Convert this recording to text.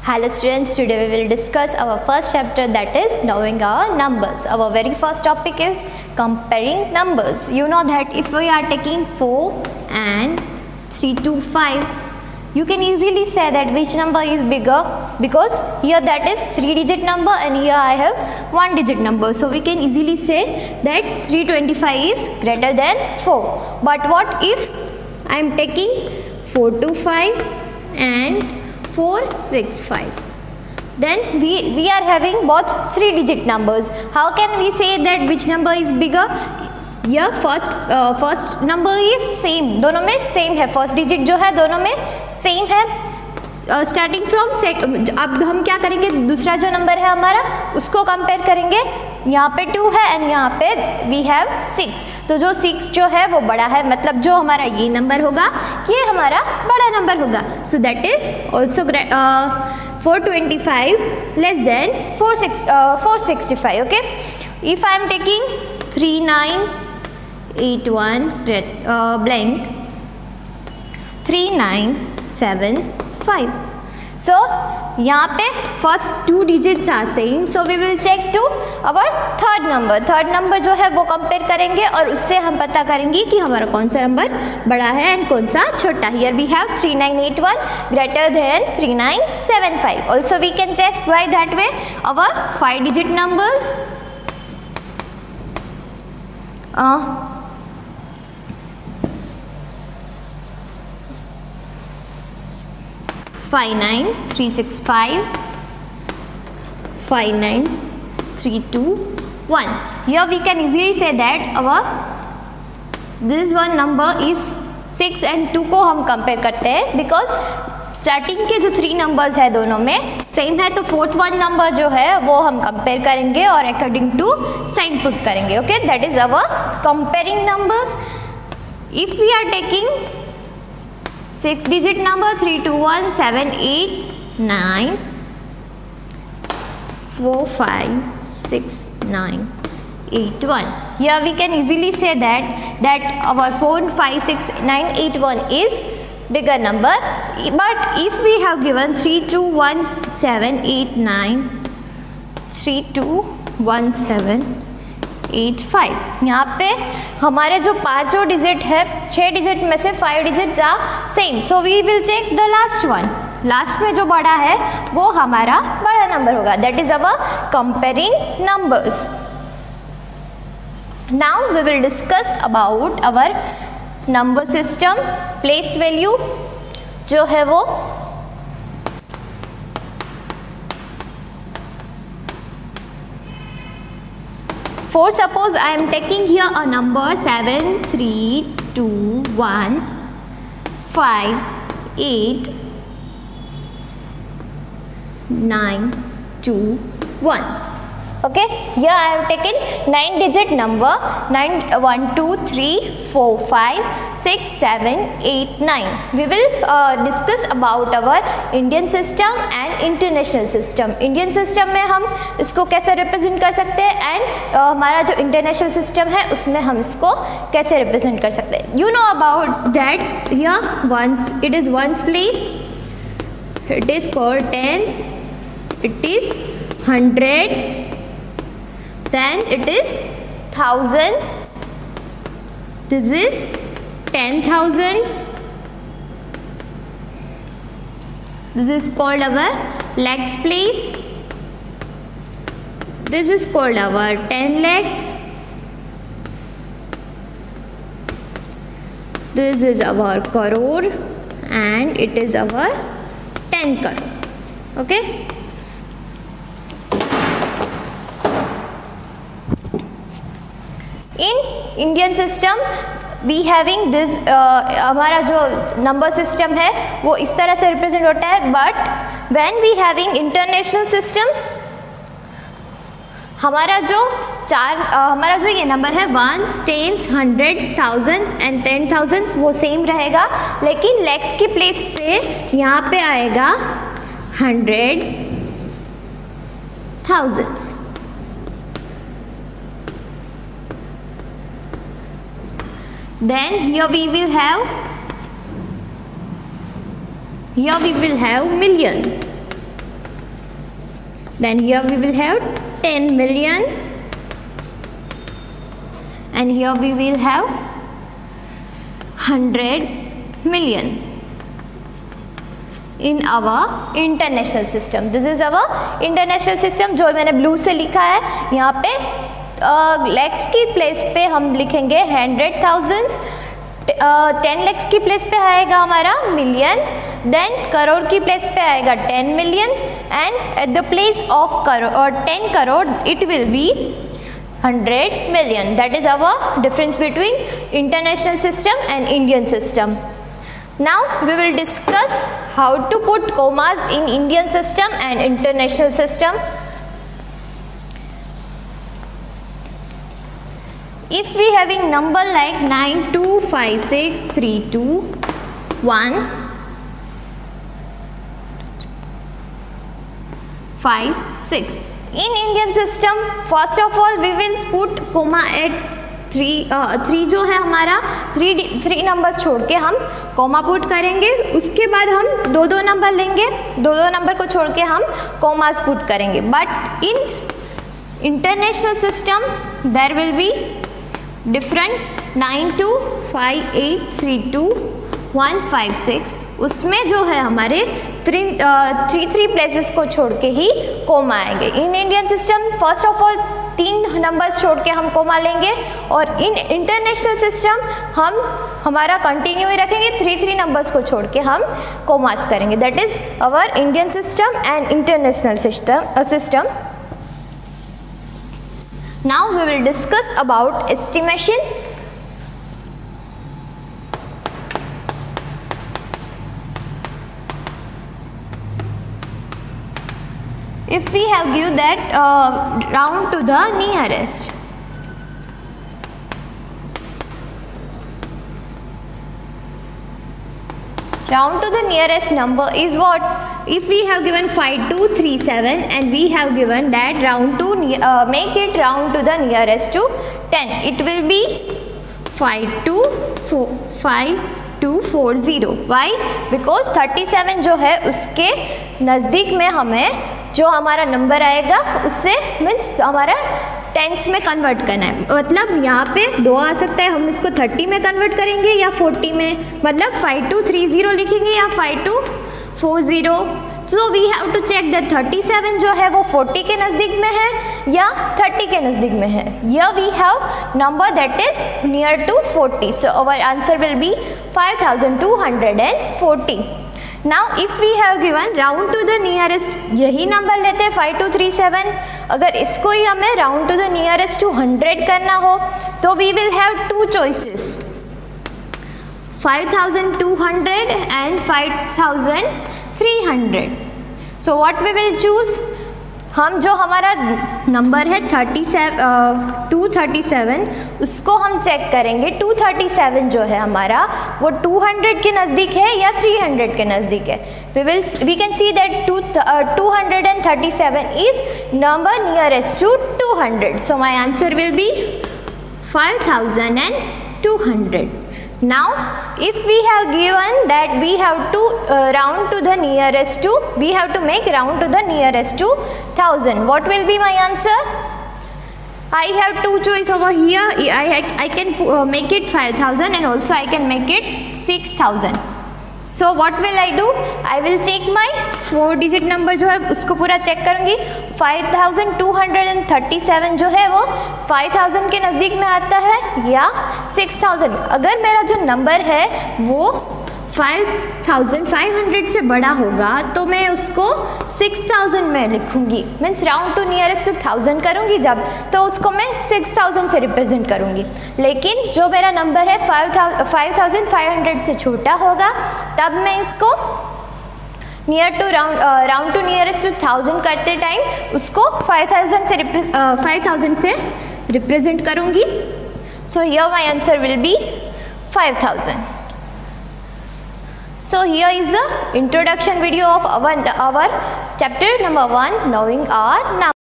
Hello students, today we will discuss our first chapter, that is knowing our numbers. Our very first topic is comparing numbers. You know that if we are taking 4 and 3 to 5, you can easily say that which number is bigger, because here that is 3-digit number and here I have 1-digit number. So we can easily say that 325 is greater than 4. But what if I am taking 4 to 5 and 4, 6, 5? Then we are having both 3-digit numbers. How can we say that which number is bigger? यह first number is same, दोनों में same है, first digit जो है दोनों में same है. Starting from अब हम क्या करेंगे, दूसरा जो नंबर है हमारा उसको कंपेयर करेंगे. यहाँ पे 2 है एंड यहाँ पे वी हैव 6. तो जो 6 जो है वो बड़ा है, मतलब जो हमारा ये नंबर होगा ये हमारा बड़ा नंबर होगा. So that is also 425 less than 465. Okay, if I am taking 3981 blank 3975. So यहाँ पे first 2 digits are same, so we will check to our third number. Third number जो है वो कंपेयर करेंगे और उससे हम पता करेंगे कि हमारा कौन सा नंबर बड़ा है एंड कौन सा छोटा. Here we have 3981 greater than 3975. Also we can check by that way our 5-digit numbers. 59365, 59321. Here we can easily say that our this one number is 6 and 2 को हम कंपेयर करते हैं, बिकॉज स्टार्टिंग के जो 3 numbers है दोनों में same है. तो फोर्थ वन नंबर जो है वो हम कंपेयर करेंगे और अकॉर्डिंग टू साइन पुट करेंगे. Okay, that is our comparing numbers. If we are taking 6-digit number 32178945691. Here we can easily say that our 4569181 is bigger number. But if we have given 321789321785, यहाँ पे हमारे जो पांचों digit है, 6 digit में से 5 digits are same. So we will check the last one. Last में जो बड़ा है वो हमारा बड़ा नंबर होगा. That is our comparing numbers. Now we will discuss about our number system. Place value जो है वो For suppose I am taking here a number 732158921. Okay, here I have taken 9-digit number 9 1 2 3 4 5 6 7 8 9. We will discuss about our Indian system and international system. Indian system में हम इसको कैसे represent कर सकते हैं एंड हमारा जो इंटरनेशनल सिस्टम है उसमें हम इसको कैसे रिप्रेजेंट कर सकते हैं. You know about that. Here ones, it is ones place, it is called tens, it is hundreds, then it is thousands, this is 10,000s, this is called our lakhs place, this is called our 10 lakhs, this is our crore and it is our 10 crore. Okay, in Indian system we having this हमारा जो number system है वो इस तरह से represent होता है. But when we having international system, हमारा जो ये नंबर है 1s, 10s, 100s, 1000s and 10,000s वो सेम रहेगा, लेकिन लैक्स की प्लेस पे यहाँ पे आएगा 100 thousands. Then here we will have Here we will have million. then here we will have 10 million, and here we will have 100 million in our international system. This is our international system. जो मैंने blue से लिखा है यहाँ पे लैक्स की place पे हम लिखेंगे 100,000, 10 lakhs की प्लेस पे आएगा हमारा मिलियन, देन करोड़ की प्लेस पे आएगा 10 million, and at the place of crore और 10 crore it will be 100 million. That is our difference between international system and Indian system. Now we will discuss how to put commas in Indian system and international system. If we having number like 925632 156, in Indian system first of all we will put comma at 3 जो है हमारा 3 numbers छोड़ के हम comma put करेंगे. उसके बाद हम 2 नंबर लेंगे, 2 नंबर को छोड़ के हम कॉमास पुट करेंगे. But in international system there will be different. 925832 उसमें जो है हमारे 3 प्लेसेस को छोड़ के ही कोमा आएंगे. In Indian system first of all 3 numbers छोड़ के हम कोमा लेंगे, और इन इंटरनेशनल सिस्टम हम हमारा कंटिन्यू ही रखेंगे, 3 नंबर्स को छोड़ के हम कोमास करेंगे. That is our Indian system and international system. Now we will discuss about estimation. If we have give that round to the nearest, round to the nearest number is what? If we have given 5237 and we have given that round to make it round to the nearest to 10, it will be 5240. Why? Because 37 जो है उसके नज़दीक में हमें जो हमारा number आएगा उससे मीन्स हमारा टेंस में कन्वर्ट करना है. मतलब यहाँ पे 2 आ सकता है, हम इसको 30 में कन्वर्ट करेंगे या 40 में, मतलब 5230 लिखेंगे या 5240. So we have to check that 37 जो है वो 40 के नज़दीक में है या 30 के नज़दीक में है. या we have number that is near to 40. So our answer will be 5240. Now if we have given round to the nearest, यही नंबर लेते हैं 5237. अगर इसको ही हमें round to the nearest to 100 करना हो तो we will have 2 choices, 5200 and 5300. So what we will choose? हम जो हमारा नंबर है 237 उसको हम चेक करेंगे. 237 जो है हमारा वो 200 के नज़दीक है या 300 के नज़दीक है. we can see that 237 is number nearest to 200. So my answer will be 5200. Now if we have given that we have to round to the nearest to, we have to make round to the nearest to 1000. What will be my answer? I have 2 choice over here. I can make it 5000 and also I can make it 6000. So what will I do? I will check my 4 digit number जो है उसको पूरा check करूँगी. 5237 जो है वो 5000 के नज़दीक में आता है या 6000. अगर मेरा जो नंबर है वो 5500 से बड़ा होगा तो मैं उसको 6000 में लिखूँगी. Means round to nearest to 1000 करूँगी जब, तो उसको मैं 6000 से रिप्रेजेंट करूँगी. लेकिन जो मेरा नंबर है 5500 से छोटा होगा तब मैं इसको near to round to nearest to 1000 करते टाइम उसको 5000 से रिप्रेजेंट करूँगी. So here my answer will be 5000. So here is the introduction video of our chapter number 1, knowing our numbers.